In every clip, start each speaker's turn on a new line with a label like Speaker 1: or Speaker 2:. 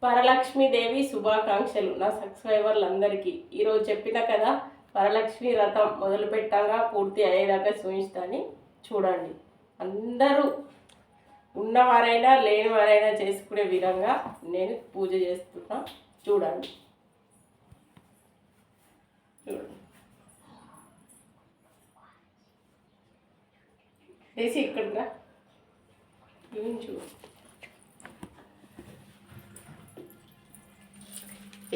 Speaker 1: వరలక్ష్మీదేవి శుభాకాంక్షలు నా సబ్స్క్రైబర్లందరికీ. ఈరోజు చెప్పిన కదా వరలక్ష్మి వ్రతం మొదలు పెట్టాగా పూర్తి అయ్యేదాకా చూపిస్తాను. చూడండి, అందరూ ఉన్నవారైనా లేనివారైనా చేసుకునే విధంగా నేను పూజ చేస్తున్నా. చూడండి చూడండి వేసి ఇక్కడ చూడు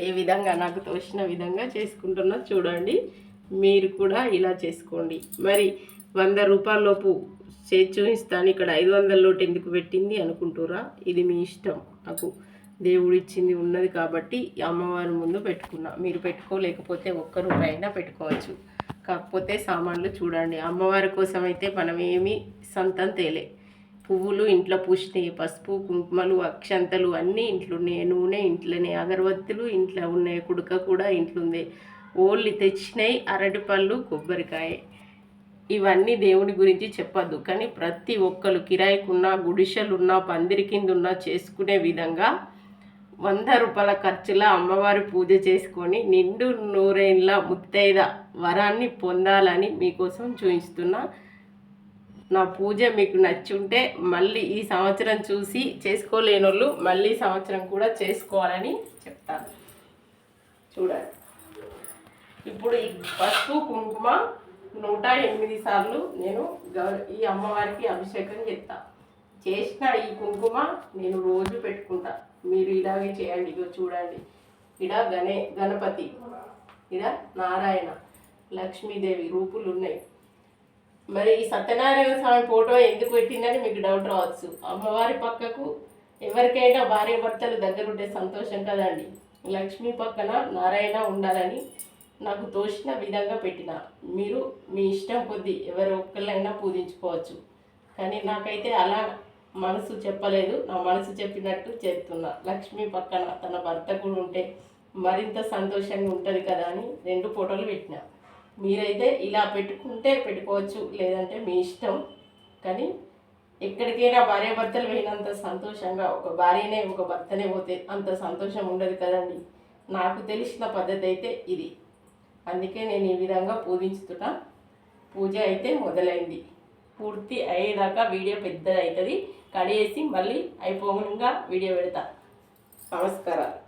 Speaker 1: ఏ విధంగా నాకు తోచిన విధంగా చేసుకుంటున్నా. చూడండి, మీరు కూడా ఇలా చేసుకోండి. మరి 100 రూపాయలలోపు చేసి చూపిస్తాను. ఇక్కడ 500 లోటు ఎందుకు పెట్టింది అనుకుంటురా? ఇది మీ ఇష్టం. నాకు దేవుడు ఇచ్చింది ఉన్నది కాబట్టి అమ్మవారి ముందు పెట్టుకున్నా. మీరు పెట్టుకోలేకపోతే 1 రూపాయి అయినా పెట్టుకోవచ్చు. కాకపోతే సామాన్లు చూడండి, అమ్మవారి కోసం అయితే మనం ఏమీ సొంతం తేలే. పువ్వులు ఇంట్లో పూసినాయి, పసుపు కుంకుమలు అక్షంతలు అన్నీ ఇంట్లో ఉన్నాయి, నూనె ఇంట్లోనే, అగరబత్తులు ఇంట్లో ఉన్నాయి, కుడుక కూడా ఇంట్లో ఉంది, ఓళ్ళు తెచ్చినాయి, అరటిపళ్ళు కొబ్బరికాయ. ఇవన్నీ దేవుడి గురించి చెప్పద్దు, కానీ ప్రతి ఒక్కరు కిరాయికున్నా గుడిసెలున్నా పందిరి కింద ఉన్నా చేసుకునే విధంగా 100 రూపాయల ఖర్చుల అమ్మవారి పూజ చేసుకొని నిండు నూరేళ్ళ ముత్తైద వరాన్ని పొందాలని మీకోసం చూపిస్తున్నా. నా పూజ మీకు నచ్చుంటే మళ్ళీ ఈ సంవత్సరం చూసి చేసుకోలేని వాళ్ళు మళ్ళీ సంవత్సరం కూడా చేసుకోవాలని చెప్తాను. చూడండి, ఇప్పుడు ఈ పసుపు కుంకుమ 108 సార్లు నేను ఈ అమ్మవారికి అభిషేకం చేస్తాను. చేసిన ఈ కుంకుమ నేను రోజు పెట్టుకుంటా. మీరు ఇలాగే చేయండి. ఇగో చూడండి, ఇక్కడ గణపతి, ఇక్కడ నారాయణ, లక్ష్మీదేవి రూపులు ఉన్నాయి. మరి ఈ సత్యనారాయణ స్వామి ఫోటో ఎందుకు పెట్టిందని మీకు డౌట్ రావచ్చు. అమ్మవారి పక్కకు ఎవరికైనా భార్య భర్తలు దగ్గర ఉంటే సంతోషం కదండి. లక్ష్మి పక్కన నారాయణ ఉండాలని నాకు తోచిన విధంగా పెట్టిన. మీరు మీ ఇష్టం కొద్దీ ఎవరు ఒక్కళ్ళైనా పూజించుకోవచ్చు, కానీ నాకైతే అలా మనసు చెప్పలేదు. నా మనసు చెప్పినట్టు చేస్తున్నా. లక్ష్మి పక్కన తన భర్త కూడా ఉంటే మరింత సంతోషంగా ఉంటుంది కదా అని 2 ఫోటోలు పెట్టిన. మీరైతే ఇలా పెట్టుకుంటే పెట్టుకోవచ్చు, లేదంటే మీ ఇష్టం. కానీ ఎక్కడికైనా భార్యాభర్తలు పోయినంత సంతోషంగా ఒక భార్యనే ఒక భర్తనే పోతే అంత సంతోషం ఉండదు కదండి. నాకు తెలిసిన పద్ధతి అయితే ఇది. అందుకే నేను ఈ విధంగా పూజించుతున్నా. పూజ అయితే మొదలైంది. పూర్తి అయ్యేదాకా వీడియో పెద్దది అవుతుంది. కడిగేసి మళ్ళీ అయిపోగా వీడియో పెడతా. నమస్కారాలు.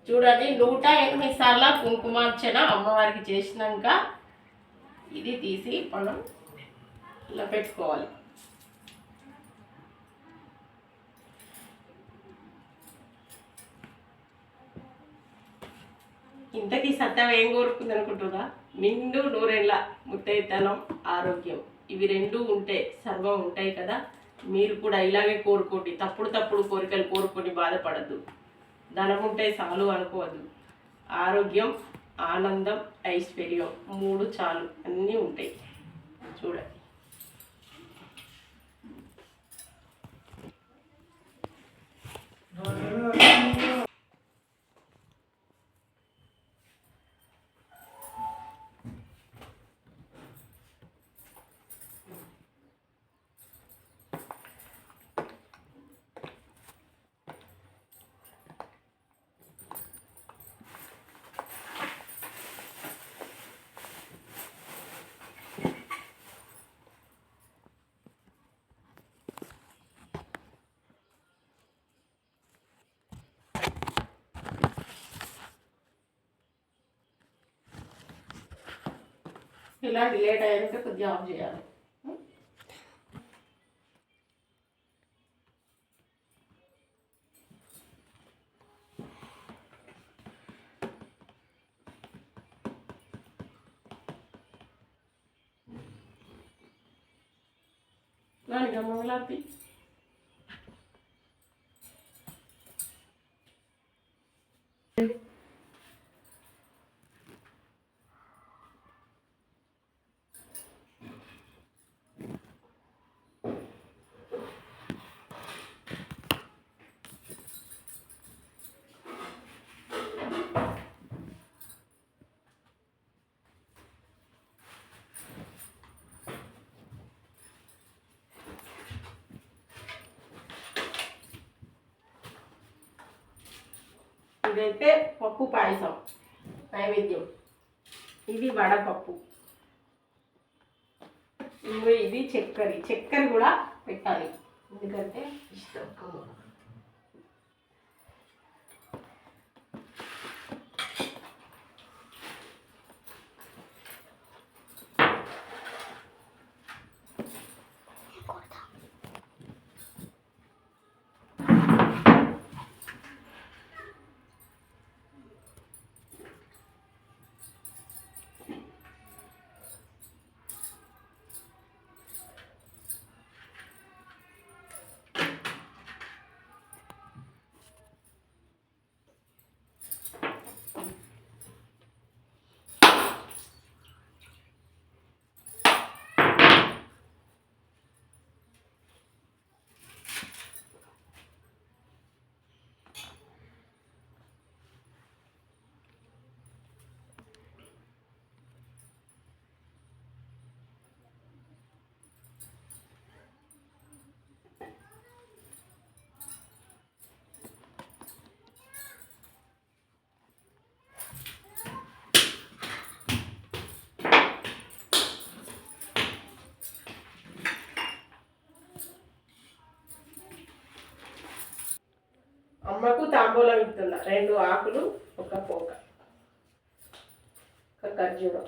Speaker 1: చూడండి 108 సార్లు కుంకుమార్చన అమ్మవారికి చేసినాక ఇది తీసి మనం ఇలా పెట్టుకోవాలి. ఇంతకీ సత్యం ఏం కోరుకుంది అనుకుంటున్నా? నిండు నూరేళ్ళ ముత్తైతనం ఆరోగ్యం ఇవి రెండు ఉంటే సర్వం ఉంటాయి కదా. మీరు కూడా ఇలాగే కోరుకోండి. తప్పుడు కోరికలు కోరుకొని బాధపడద్దు. ధనం ఉంటే చాలు అనుకోవద్దు. ఆరోగ్యం, ఆనందం, ఐశ్వర్యం 3 చాలు, అన్నీ ఉంటాయి. చూడండి. ఇలా డిలేట్ అయ్యాక కొద్దిగా ఆఫ్ చేయాలి. మంగళారతి ఇదైతే పప్పు పాయసం నైవేద్యం. ఇది వడపప్పు. ఇది చక్కెర కూడా పెట్టాలి, ఎందుకంటే ఇష్టం. అమ్మకు తాంబూలం ఇస్తున్నా. 2 ఆకులు, 1 పోక, 1 ఖర్జూరం.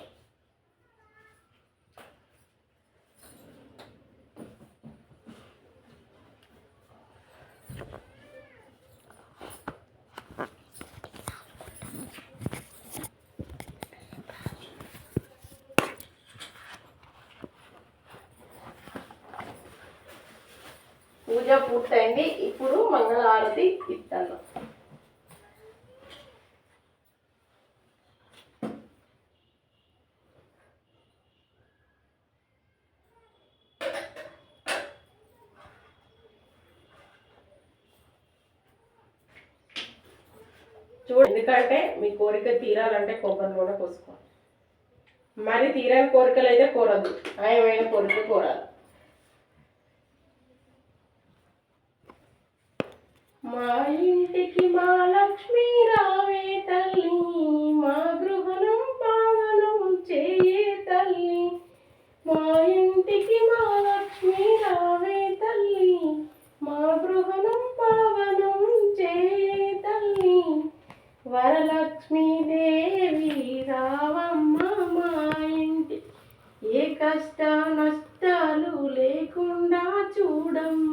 Speaker 1: పూజ పూర్తయింది. ఇప్పుడు మంగళహారతి ఇస్తాను. ఎందుకంటే మీ కోరిక తీరాలంటే కొబ్బరి నూనె పోసుకోవాలి. మరి తీరని కోరికలు అయితే కోరద్దు, ఆయమైన కోరిక కోరాలి. మా ఇంటికి మా లక్ష్మీ రావే తల్లి, మా గృహణం పావనం చేయే తల్లి. మా ఇంటికి మా లక్ష్మీ రావే తల్లి, మా గృహణం పావనం చేయే తల్లి. వరలక్ష్మీదేవి రావమ్మ మా ఇంటి, ఏ కష్ట నష్టాలు లేకుండా చూడమ్మ,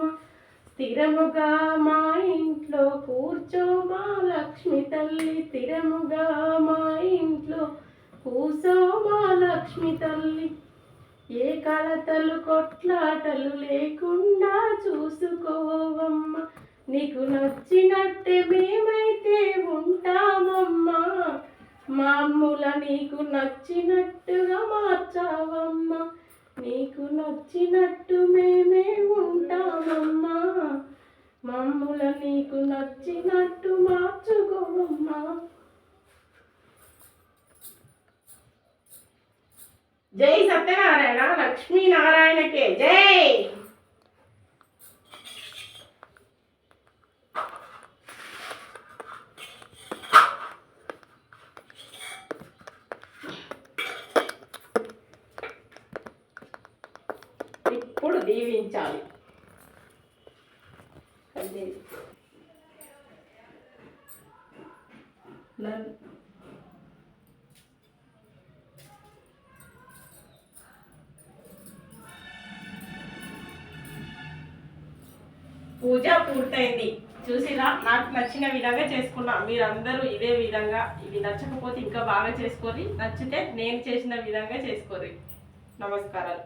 Speaker 1: స్థిరముగా మా ఇంట్లో కూర్చో మా లక్ష్మి తల్లి, స్థిరముగా మా ఇంట్లో కూసో మా లక్ష్మి తల్లి, ఏ కలతలు కొట్లాటలు లేకుండా చూసుకోవమ్మ, నీకు నచ్చినట్టే మేమైతే ఉంటామమ్మా, మామూల నీకు నచ్చినట్టుగా మార్చావమ్మ, నీకు నచ్చినట్టు మేమే ఉంటామమ్మా, మామూల నీకు నచ్చినట్టు మార్చుకోవమ్మా. జై సత్యనారాయణ లక్ష్మీనారాయణకే జై. ఇప్పుడు దీవించాలి. పూజ పూర్తయింది. చూసిరా, నాకు నచ్చిన విధంగా చేసుకున్నా. మీరందరూ ఇదే విధంగా, ఇది నచ్చకపోతే ఇంకా బాగా చేసుకోరి, నచ్చితే నేను చేసిన విధంగా చేసుకోరి. నమస్కారాలు.